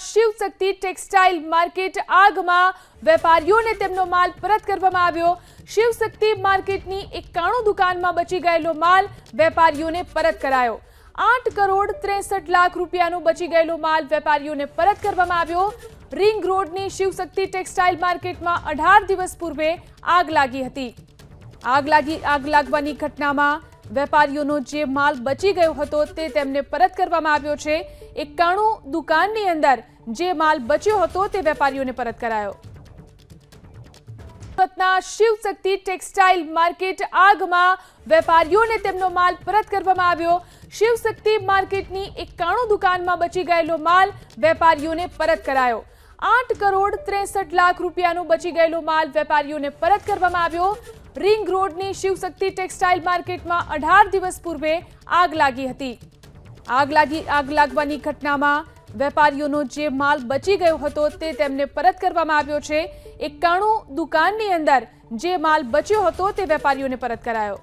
Shivshakti textile market આગમાં વેપારીઓને તેમનો માલ પરત કરવામાં આવ્યો। શિવશક્તિ માર્કેટની 91 દુકાનમાં બચી ગયેલો માલ વેપારીઓને પરત કરાયો। 8 કરોડ 63 લાખ રૂપિયાનો બચી ગયેલો માલ વેપારીઓને પરત કરવામાં આવ્યો। રિંગ રોડની શિવશક્તિ ટેક્સટાઇલ માર્કેટમાં 18 દિવસ પૂર્વે આગ લાગી હતી। આગ લાગવાની ઘટનામાં વેપારીઓનો જે માલ બચી ગયો હતો તે તેમને પરત કરવામાં આવ્યો છે। 91 દુકાનની અંદર જે માલ બચ્યો હતો તે વેપારીઓને પરત કરાયો। સુરતના શિવશક્તિ ટેક્સટાઇલ માર્કેટ આગમાં વેપારીઓને તેમનો માલ પરત કરવામાં આવ્યો। શિવશક્તિ માર્કેટની 91 દુકાનમાં બચી ગયેલો માલ વેપારીઓને પરત કરાયો। 8 કરોડ 63 લાખ રૂપિયાનો બચી ગયેલો માલ વેપારીઓને પરત કરવામાં આવ્યો। રિંગ રોડની શિવશક્તિ ટેક્સટાઇલ માર્કેટમાં 18 દિવસ પૂર્વે આગ લાગી હતી। આગ લાગવાની ઘટનામાં વેપારીઓનો જે માલ બચી ગયો હતો તે તેમને પરત કરવામાં આવ્યો છે। 91 દુકાનની અંદર જે માલ બચ્યો હતો તે વેપારીઓને પરત કરાયો।